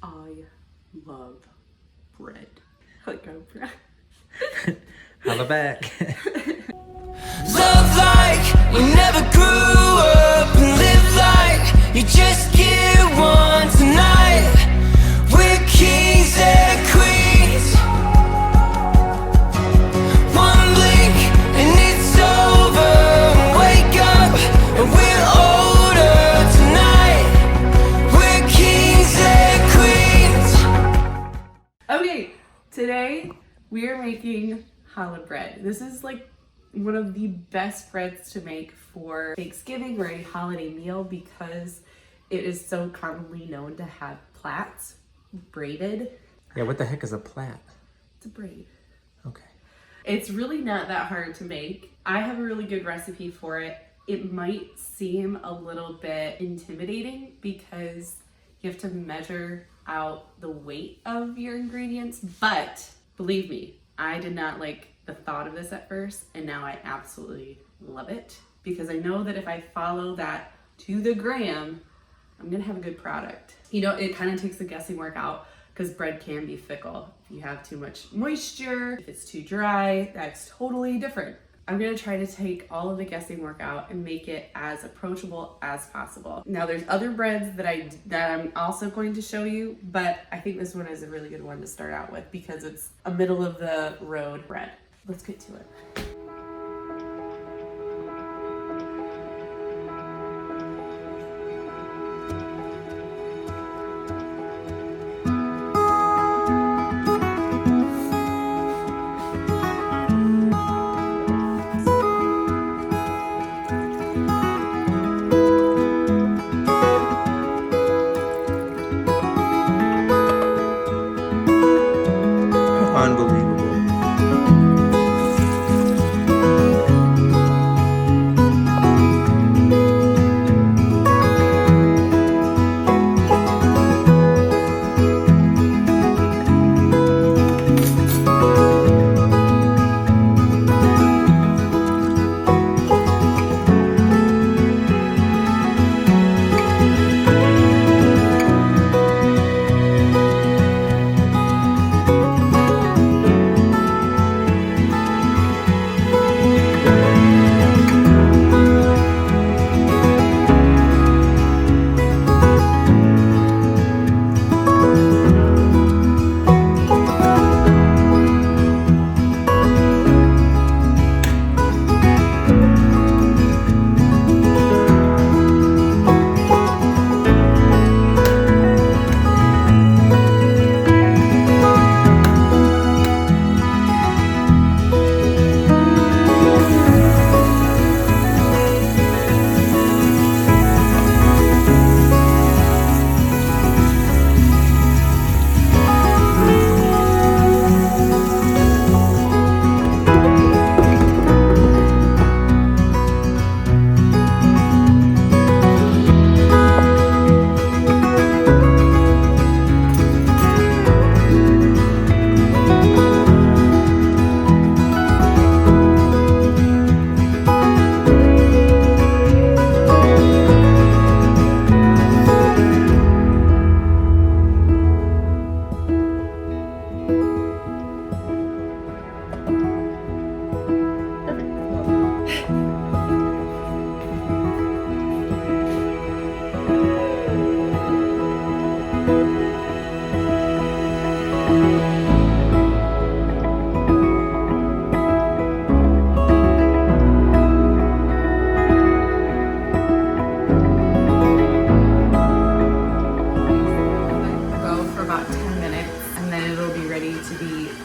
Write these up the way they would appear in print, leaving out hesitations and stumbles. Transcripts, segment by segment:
I love bread. Like a bread. Holla back. Love like you never grew up and live like you just get one tonight. We're kings and queens. One blink and it's over. Wake up and we're older tonight. We're kings and queens. Okay, today we are making challah bread. This is like one of the best breads to make for Thanksgiving or a holiday meal because it is so commonly known to have plaits, braided. Yeah, what the heck is a plait? It's a braid. Okay. It's really not that hard to make. I have a really good recipe for it. It might seem a little bit intimidating because you have to measure out the weight of your ingredients, but believe me, I did not like the thought of this at first, and now I absolutely love it because I know that if I follow that to the gram, I'm gonna have a good product. You know, it kind of takes the guessing work out because bread can be fickle. If you have too much moisture, if it's too dry, that's totally different. I'm gonna try to take all of the guessing work out and make it as approachable as possible. Now there's other breads that I'm also going to show you, but I think this one is a really good one to start out with because it's a middle of the road bread. Let's get to it. Unbelievable.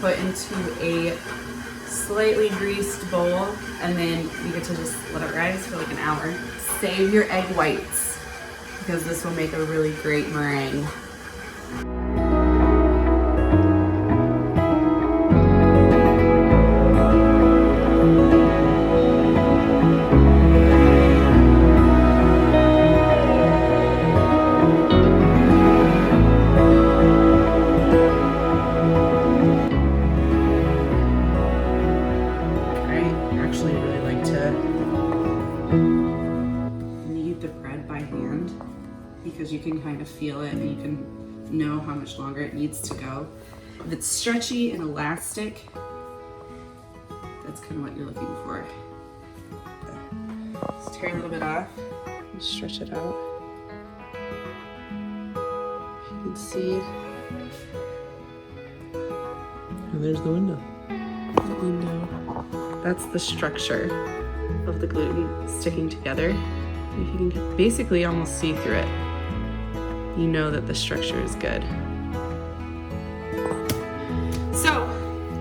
Put into a slightly greased bowl, and then you get to just let it rise for like an hour. Save your egg whites because this will make a really great meringue. Because you can kind of feel it and you can know how much longer it needs to go. If it's stretchy and elastic, that's kind of what you're looking for. Let's tear a little bit off and stretch it out. You can see. And there's the window. The window. That's the structure of the gluten sticking together. If you can basically almost see through it, you know that the structure is good. So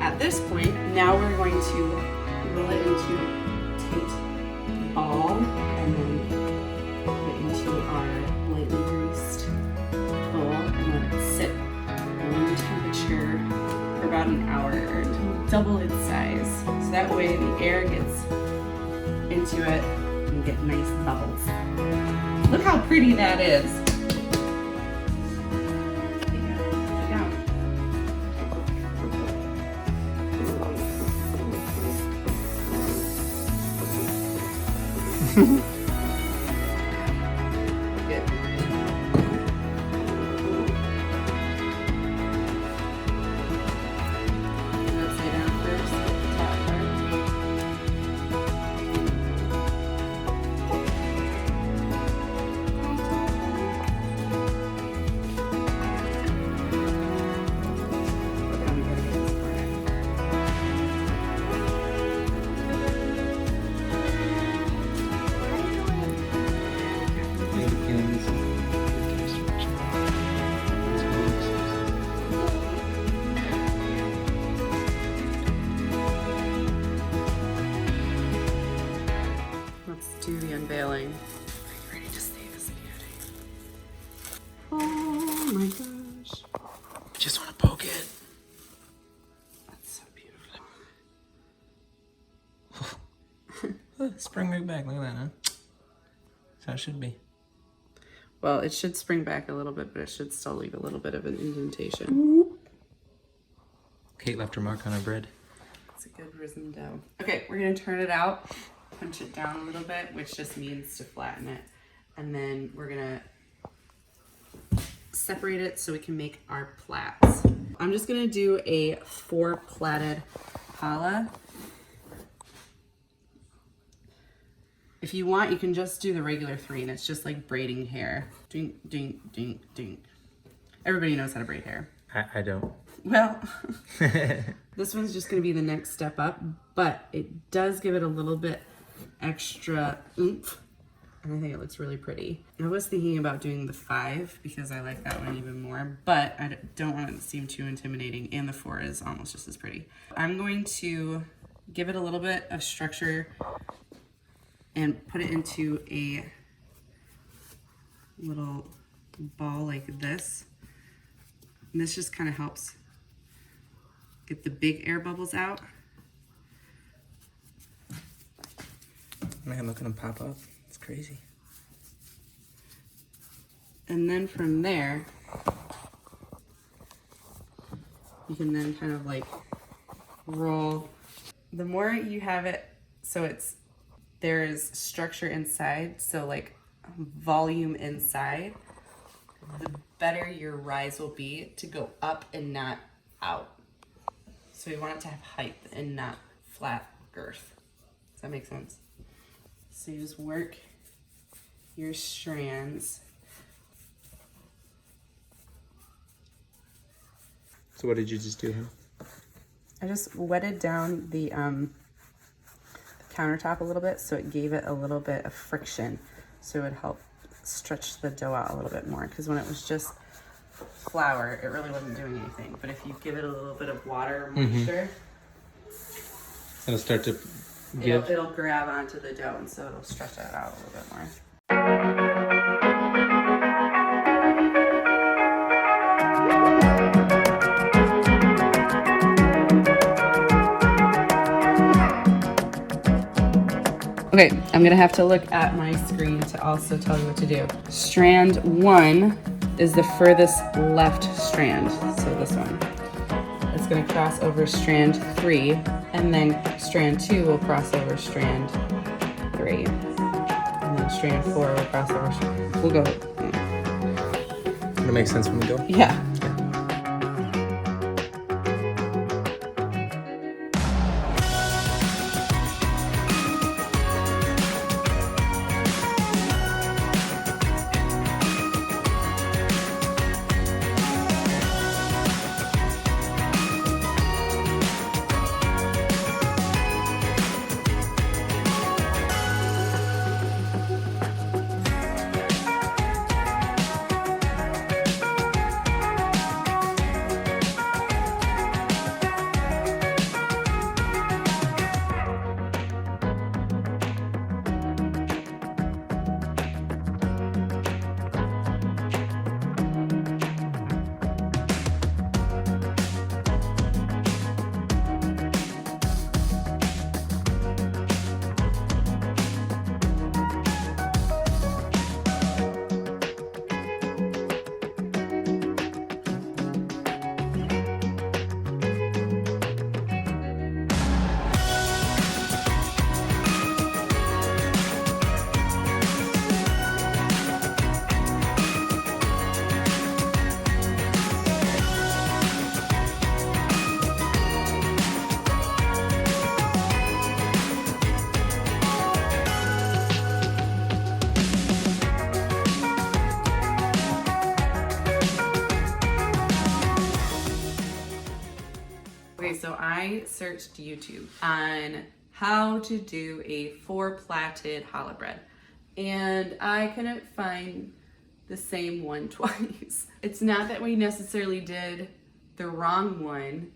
at this point, now we're going to roll it into tight ball and then put it into our lightly greased bowl and let it sit at room temperature for about an hour or until double its size. So that way the air gets into it and get nice bubbles. Look how pretty that is. Good. Upside down first, the top part. Let's do the unveiling. Are you ready to see this beauty? Oh my gosh. Just want to poke it. That's so beautiful. Spring right back. Look at that, huh? That's how it should be. Well, it should spring back a little bit, but it should still leave a little bit of an indentation. Kate left her mark on her bread. It's a good risen dough. Okay, we're gonna turn it out, punch it down a little bit, which just means to flatten it. And then we're gonna separate it so we can make our plats. I'm just gonna do a 4 plaited challah. If you want, you can just do the regular 3, and it's just like braiding hair. Ding, ding, ding, ding. Everybody knows how to braid hair. I don't. Well, this one's just gonna be the next step up, but it does give it a little bit extra oomph, and I think it looks really pretty. I was thinking about doing the 5 because I like that one even more, but I don't want it to seem too intimidating, and the 4 is almost just as pretty. I'm going to give it a little bit of structure and put it into a little ball like this. And this just kind of helps get the big air bubbles out. Man, look at them pop up. It's crazy. And then from there, you can then kind of like roll. The more you have it, so there is structure inside, so like volume inside, the better your rise will be to go up and not out. So we want it to have height and not flat girth. Does that make sense? So you just work your strands. So what did you just do here? I just wetted down the countertop a little bit, so it gave it a little bit of friction, so it would help stretch the dough out a little bit more, because when it was just flour, it really wasn't doing anything. But if you give it a little bit of water or moisture, It'll start to give. it'll grab onto the dough, and so it'll stretch that out a little bit more. Okay, I'm gonna have to look at my screen to also tell you what to do. Strand 1 is the furthest left strand, so this one. It's gonna cross over strand 3, and then strand 2 will cross over strand 3. And then strand 4 will cross over, we'll go. It'll make sense when we go. Yeah. Okay, so I searched YouTube on how to do a 4 plaited challah bread, and I couldn't find the same one twice. It's not that we necessarily did the wrong one.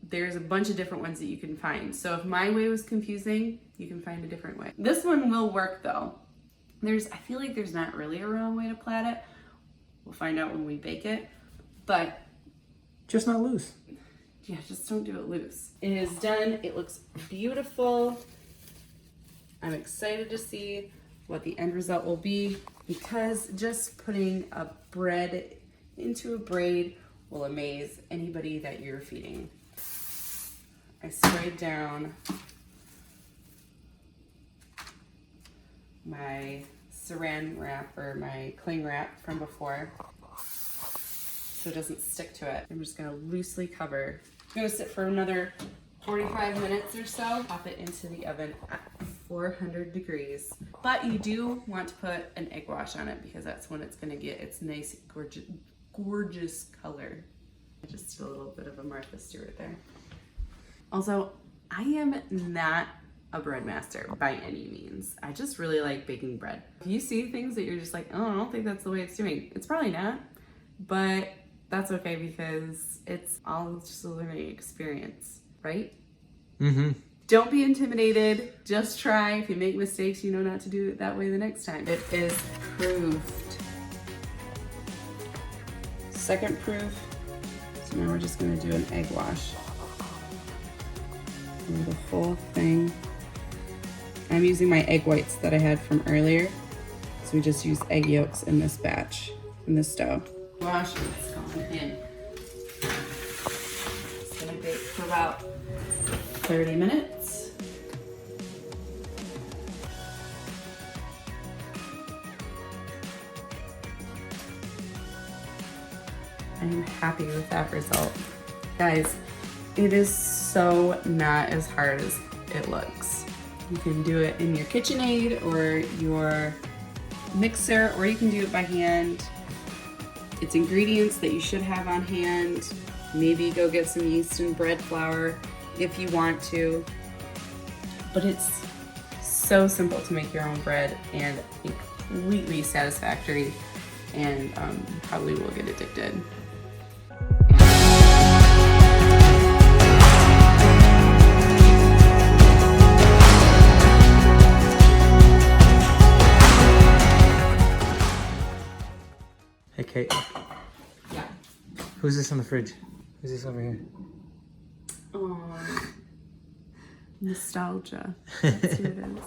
There's a bunch of different ones that you can find. So if my way was confusing, you can find a different way. This one will work though. I feel like there's not really a wrong way to plait it. We'll find out when we bake it, but Just not loose. yeah, just don't do it loose. It is done. It looks beautiful. I'm excited to see what the end result will be, because just putting a bread into a braid will amaze anybody that you're feeding. I sprayed down my saran wrap, or my cling wrap from before, so it doesn't stick to it. I'm just gonna loosely cover. It's gonna sit for another 45 minutes or so. Pop it into the oven at 400 degrees. But you do want to put an egg wash on it, because that's when it's gonna get its nice, gorgeous color. Just a little bit of a Martha Stewart there. Also, I am not a bread master by any means. I just really like baking bread. If you see things that you're just like, oh, I don't think that's the way it's doing, it's probably not, but that's okay, because it's all just a learning experience, right? Mm-hmm. Don't be intimidated. Just try. If you make mistakes, you know not to do it that way the next time. It is proofed. Second proof. So now we're just gonna do an egg wash. Do the whole thing. I'm using my egg whites that I had from earlier. So we just use egg yolks in this batch, in this dough. Wash it's going in. It's gonna bake for about 30 minutes. I'm happy with that result. Guys, it is so not as hard as it looks. You can do it in your KitchenAid or your mixer, or you can do it by hand. It's ingredients that you should have on hand. Maybe go get some yeast and bread flour if you want to. But it's so simple to make your own bread, and completely satisfactory, and probably will get addicted. Hey, Kate. Yeah. Who's this on the fridge? Who's this over here? Oh, nostalgia. That's who it is.